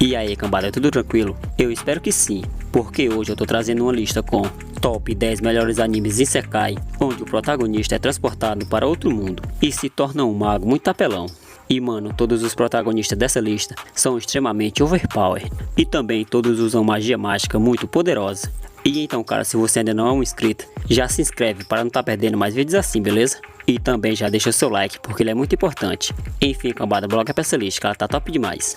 E aí, cambada, tudo tranquilo? Eu espero que sim, porque hoje eu tô trazendo uma lista com Top 10 melhores animes Isekai, onde o protagonista é transportado para outro mundo e se torna um mago muito apelão. E mano, todos os protagonistas dessa lista são extremamente overpower e também todos usam magia mágica muito poderosa. E então, cara, se você ainda não é um inscrito, já se inscreve para não estar perdendo mais vídeos assim, beleza? E também já deixa o seu like, porque ele é muito importante. Enfim, cambada, bora pra essa lista, que ela tá top demais.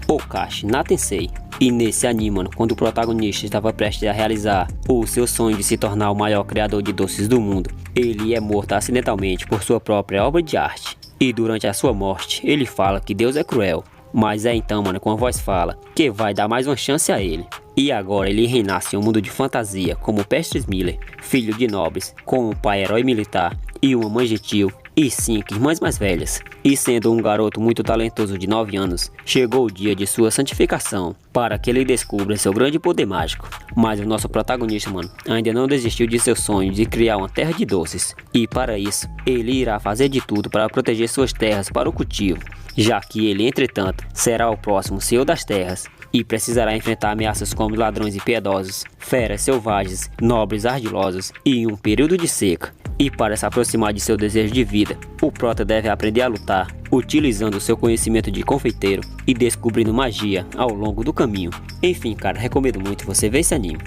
Okashi na Tensei. E nesse anime, mano, quando o protagonista estava prestes a realizar o seu sonho de se tornar o maior criador de doces do mundo, ele é morto acidentalmente por sua própria obra de arte. E durante a sua morte, ele fala que Deus é cruel. Mas é então, mano, com a voz fala que vai dar mais uma chance a ele. E agora ele renasce em um mundo de fantasia como Pestres Miller, filho de nobres, com um pai herói militar e uma mãe gentil e 5 irmãs mais velhas. E sendo um garoto muito talentoso de 9 anos, chegou o dia de sua santificação, para que ele descubra seu grande poder mágico. Mas o nosso protagonista, mano, ainda não desistiu de seu sonho de criar uma terra de doces. E para isso, ele irá fazer de tudo para proteger suas terras para o cultivo, já que ele, entretanto, será o próximo senhor das terras e precisará enfrentar ameaças como ladrões impiedosos, feras selvagens, nobres ardilosos e um período de seca. E para se aproximar de seu desejo de vida, o prota deve aprender a lutar, utilizando seu conhecimento de confeiteiro e descobrindo magia ao longo do caminho. Enfim, cara, recomendo muito você ver esse anime.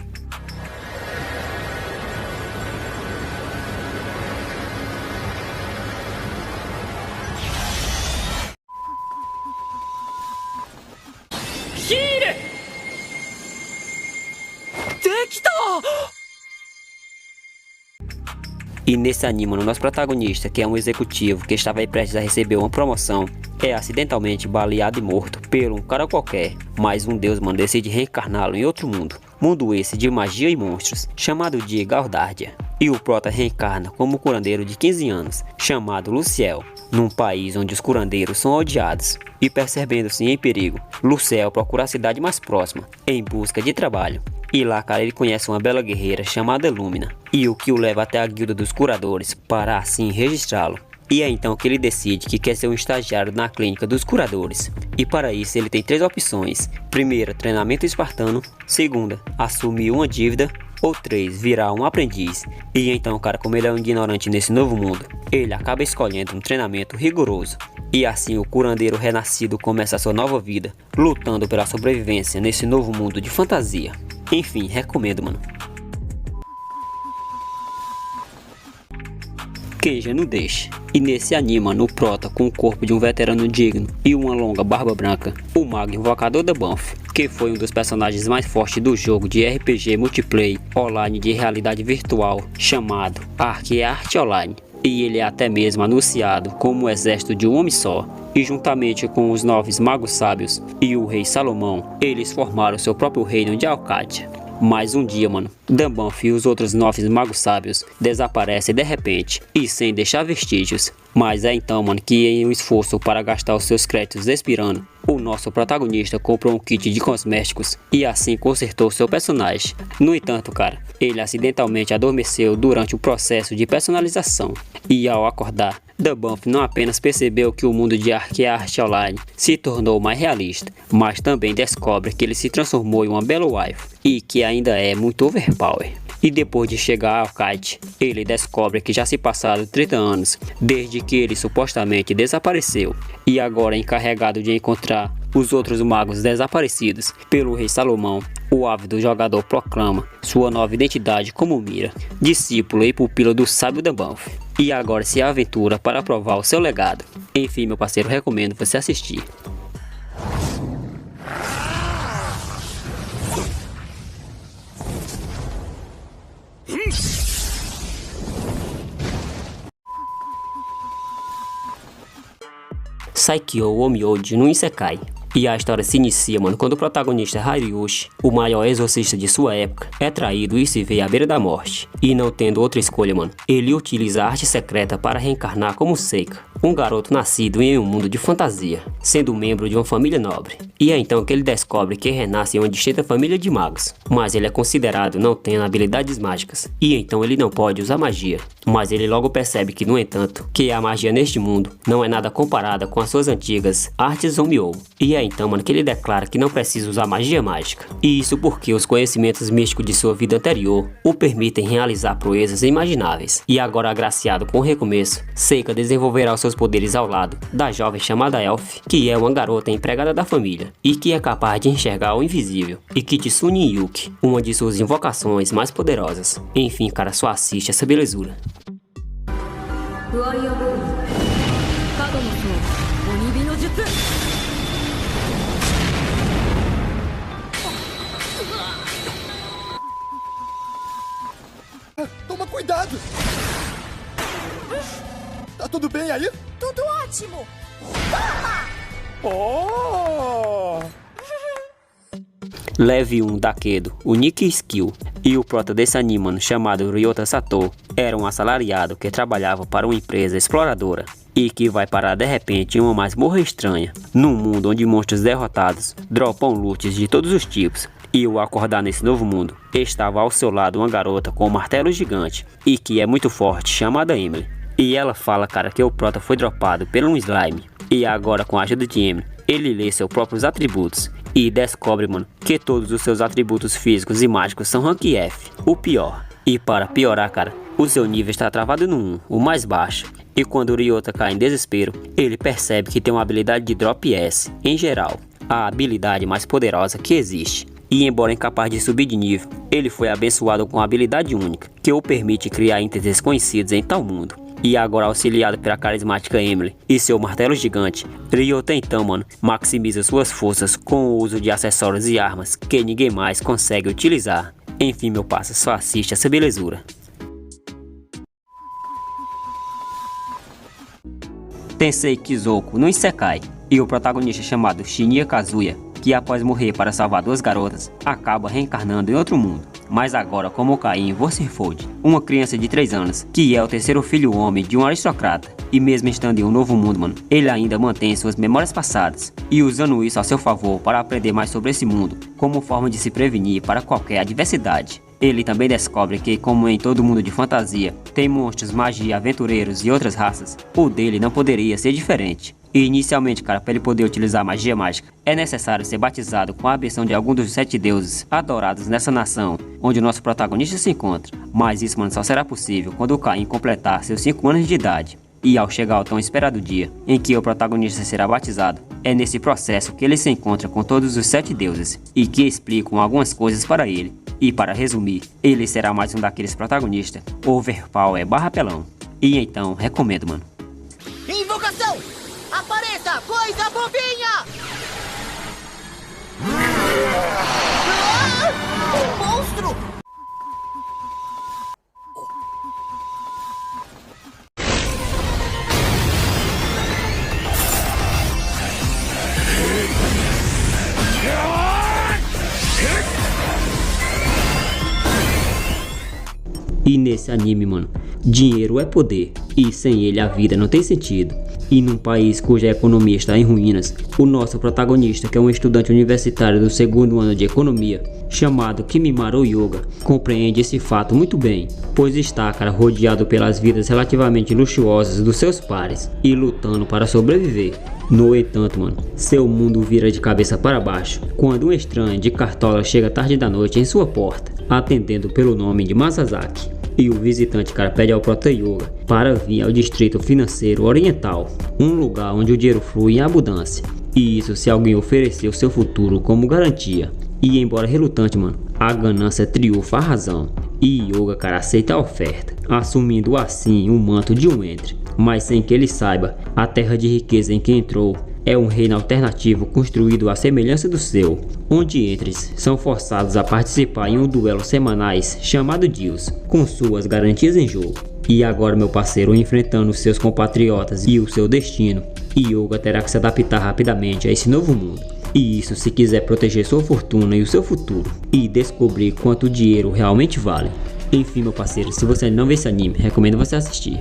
E nesse anime, o nosso protagonista, que é um executivo que estava aí prestes a receber uma promoção, é acidentalmente baleado e morto por um cara qualquer, mas um deus, mano, decide reencarná-lo em outro mundo. Mundo esse de magia e monstros, chamado de Galdardia. E o prota reencarna como curandeiro de 15 anos, chamado Luciel, num país onde os curandeiros são odiados. E percebendo-se em perigo, Luciel procura a cidade mais próxima, em busca de trabalho. E lá, cara, ele conhece uma bela guerreira chamada Lumina, e o que o leva até a guilda dos curadores para assim registrá-lo. E é então que ele decide que quer ser um estagiário na clínica dos curadores. E para isso ele tem 3 opções: primeira, treinamento espartano; segunda, assumir uma dívida; ou 3, virar um aprendiz. E então, cara, como ele é um ignorante nesse novo mundo, ele acaba escolhendo um treinamento rigoroso. E assim o curandeiro renascido começa a sua nova vida, lutando pela sobrevivência nesse novo mundo de fantasia. Enfim, recomendo, mano. Queija no deixe. E nesse anime, mano, o prota, com o corpo de um veterano digno e uma longa barba branca, o mago invocador da Banff, que foi um dos personagens mais fortes do jogo de RPG multiplayer online de realidade virtual chamado Ark Art Online. E ele é até mesmo anunciado como o exército de um homem só. E juntamente com os 9 magos sábios e o rei Salomão, eles formaram seu próprio reino de Alcadia. Mas um dia, mano, Danbanff e os outros 9 magos sábios desaparecem de repente e sem deixar vestígios. Mas é então, mano, que em um esforço para gastar os seus créditos expirando, o nosso protagonista comprou um kit de cosméticos e assim consertou seu personagem. No entanto, cara, ele acidentalmente adormeceu durante o processo de personalização. E ao acordar, Danbanff não apenas percebeu que o mundo de Ark Art Online se tornou mais realista, mas também descobre que ele se transformou em uma bela wife e que ainda é muito overpower. E depois de chegar a Alcaide, ele descobre que já se passaram 30 anos desde que ele supostamente desapareceu, e agora encarregado de encontrar os outros magos desaparecidos pelo rei Salomão, o ávido jogador proclama sua nova identidade como Mira, discípulo e pupila do sábio Danbanff, e agora se aventura para provar o seu legado. Enfim, meu parceiro, recomendo você assistir. Saikyo Omyoji no Isekai. E a história se inicia, mano, quando o protagonista Hariushi, o maior exorcista de sua época, é traído e se vê à beira da morte. E não tendo outra escolha, mano, ele utiliza a arte secreta para reencarnar como Seika, Um garoto nascido em um mundo de fantasia, sendo membro de uma família nobre. E é então que ele descobre que renasce em uma distinta família de magos. Mas ele é considerado não tendo habilidades mágicas, e então ele não pode usar magia. Mas ele logo percebe que, no entanto, que a magia neste mundo não é nada comparada com as suas antigas artes Zomiou. E é então, mano, que ele declara que não precisa usar magia mágica. E isso porque os conhecimentos místicos de sua vida anterior o permitem realizar proezas imagináveis. E agora, agraciado com o recomeço, Seika desenvolverá os seus poderes ao lado da jovem chamada Elf, que é uma garota empregada da família e que é capaz de enxergar o invisível, e Kitsune Yuki, uma de suas invocações mais poderosas. Enfim, cara, só assiste essa belezura. Toma cuidado! Tá tudo bem aí? Tudo ótimo! Toma! Oh! Leve 1 Dakedo, o Nikki Skill, e o prota desse anime, mano, chamado Ryota Sato, era um assalariado que trabalhava para uma empresa exploradora e que vai parar de repente em uma masmorra estranha, num mundo onde monstros derrotados dropam loots de todos os tipos. E ao acordar nesse novo mundo, estava ao seu lado uma garota com um martelo gigante e que é muito forte, chamada Emily. E ela fala, cara, que o prota foi dropado por um slime. E agora, com a ajuda de Emily, ele lê seus próprios atributos e descobre, mano, que todos os seus atributos físicos e mágicos são rank F, o pior. E para piorar, cara, o seu nível está travado no 1, o mais baixo. E quando o Ryota cai em desespero, ele percebe que tem uma habilidade de drop S, em geral, a habilidade mais poderosa que existe. E embora incapaz de subir de nível, ele foi abençoado com uma habilidade única, que o permite criar itens desconhecidos em tal mundo. E agora, auxiliado pela carismática Emily e seu martelo gigante, Ryota então, mano, maximiza suas forças com o uso de acessórios e armas que ninguém mais consegue utilizar. Enfim, meu parça, só assiste essa belezura. Tensei Kizouko no Isekai, e o protagonista chamado Shinya Kazuya, que após morrer para salvar duas garotas, acaba reencarnando em outro mundo, mas agora como Caim Vorserfold, uma criança de 3 anos, que é o terceiro filho homem de um aristocrata, e mesmo estando em um novo mundo, mano, ele ainda mantém suas memórias passadas, e usando isso a seu favor para aprender mais sobre esse mundo, como forma de se prevenir para qualquer adversidade. Ele também descobre que, como em todo mundo de fantasia, tem monstros, magia, aventureiros e outras raças, o dele não poderia ser diferente. E inicialmente, cara, para ele poder utilizar magia mágica, é necessário ser batizado com a benção de algum dos 7 deuses adorados nessa nação, onde o nosso protagonista se encontra. Mas isso, mano, só será possível quando o Caim completar seus 5 anos de idade. E ao chegar ao tão esperado dia em que o protagonista será batizado, é nesse processo que ele se encontra com todos os 7 deuses e que explicam algumas coisas para ele. E para resumir, ele será mais um daqueles protagonistas overpower barra pelão. E então, recomendo, mano. Invocação! Apareça, coisa bobinha! Um monstro! E nesse anime, mano, dinheiro é poder, e sem ele a vida não tem sentido. E num país cuja economia está em ruínas, o nosso protagonista, que é um estudante universitário do 2º ano de economia, chamado Kimimaro Yoga, compreende esse fato muito bem, pois está, cara, rodeado pelas vidas relativamente luxuosas dos seus pares e lutando para sobreviver. No entanto, mano, seu mundo vira de cabeça para baixo quando um estranho de cartola chega tarde da noite em sua porta, atendendo pelo nome de Masazaki. E o visitante, cara, pede ao Prota Yoga para vir ao distrito financeiro oriental, um lugar onde o dinheiro flui em abundância. E isso se alguém oferecer o seu futuro como garantia. E embora relutante, mano, a ganância triunfa a razão. E Yoga, cara, aceita a oferta, assumindo assim o manto de um entre. Mas sem que ele saiba, a terra de riqueza em que entrou é um reino alternativo construído à semelhança do seu, onde entres são forçados a participar em um duelo semanais chamado Deals, com suas garantias em jogo. E agora, meu parceiro, enfrentando seus compatriotas e o seu destino, Yoga terá que se adaptar rapidamente a esse novo mundo. E isso se quiser proteger sua fortuna e o seu futuro, e descobrir quanto o dinheiro realmente vale. Enfim, meu parceiro, se você não vê esse anime, recomendo você assistir.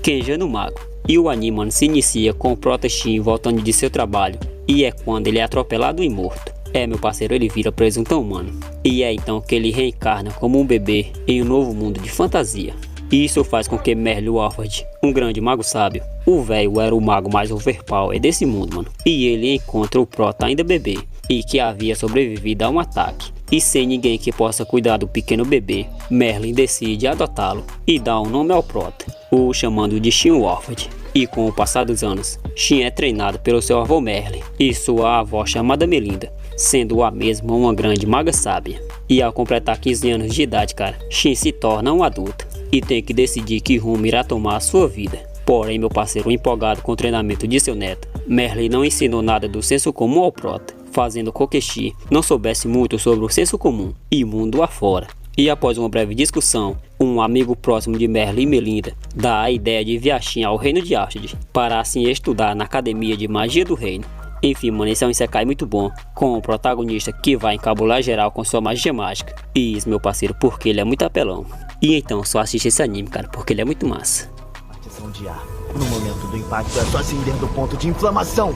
Kenja no Mago. E o anime, mano, se inicia com o Prota Shin voltando de seu trabalho. E é quando ele é atropelado e morto. Meu parceiro, ele vira presuntão humano. E é então que ele reencarna como um bebê em um novo mundo de fantasia. E isso faz com que Merlin Warford, um grande mago sábio, o velho era o mago mais overpower desse mundo, mano. E ele encontra o Prota ainda bebê, e que havia sobrevivido a um ataque. E sem ninguém que possa cuidar do pequeno bebê, Merlin decide adotá-lo e dá um nome ao Prota, o chamando de Shin Warford. E com o passar dos anos, Shin é treinado pelo seu avô Merlin e sua avó chamada Melinda, sendo a mesma uma grande maga sábia. E ao completar 15 anos de idade, cara, Shin se torna um adulto e tem que decidir que rumo irá tomar a sua vida. Porém, meu parceiro, empolgado com o treinamento de seu neto, Merlin não ensinou nada do senso comum ao Prota, fazendo com que Shin não soubesse muito sobre o senso comum e mundo afora. E após uma breve discussão, um amigo próximo de Merlin e Melinda dá a ideia de viajar ao reino de Astrid para assim estudar na academia de magia do reino. Enfim, mano, esse é um isekai muito bom, com o protagonista que vai encabular geral com sua magia mágica. E isso, meu parceiro, porque ele é muito apelão. E então, só assiste esse anime, cara, porque ele é muito massa. Partição de ar. No momento do impacto é só acender do ponto de inflamação.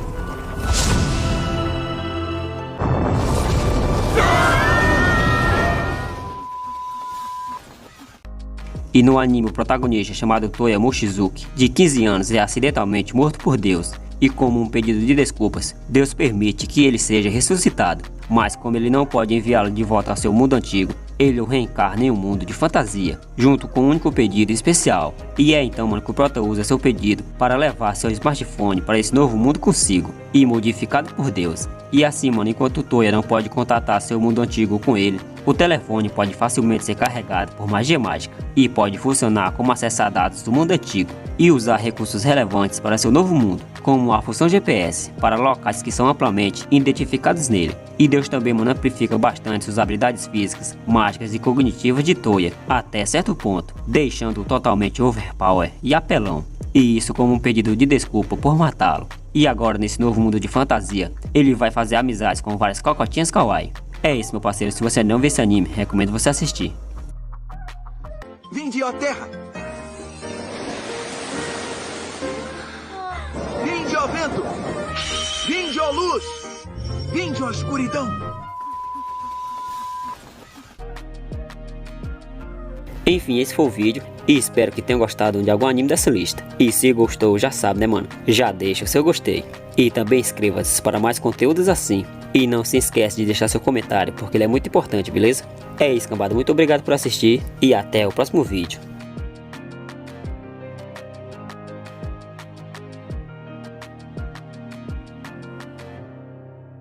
E no anime, o protagonista, chamado Toya Mochizuki, de 15 anos, é acidentalmente morto por Deus. E como um pedido de desculpas, Deus permite que ele seja ressuscitado. Mas como ele não pode enviá-lo de volta ao seu mundo antigo, ele o reencarna em um mundo de fantasia, junto com um único pedido especial. E é então, mano, que o Prota usa seu pedido para levar seu smartphone para esse novo mundo consigo, e modificado por Deus. E assim, mano, enquanto o Toya não pode contatar seu mundo antigo com ele, o telefone pode facilmente ser carregado por magia mágica e pode funcionar como acessar dados do mundo antigo e usar recursos relevantes para seu novo mundo, como a função GPS, para locais que são amplamente identificados nele. E Deus também, mano, amplifica bastante suas habilidades físicas, mágicas e cognitivas de Toya, até certo ponto, deixando-o totalmente overpower e apelão. E isso como um pedido de desculpa por matá-lo. E agora, nesse novo mundo de fantasia, ele vai fazer amizades com várias cocotinhas kawaii. É isso, meu parceiro, se você não vê esse anime, recomendo você assistir. Vinde, ó terra! Vinde, ó vento! Vinde, ó luz! Vinde, ó escuridão! Enfim, esse foi o vídeo e espero que tenham gostado de algum anime dessa lista. E se gostou, já sabe, né, mano? Já deixa o seu gostei. E também inscreva-se para mais conteúdos assim. E não se esquece de deixar seu comentário, porque ele é muito importante, beleza? É isso, cambada. Muito obrigado por assistir e até o próximo vídeo.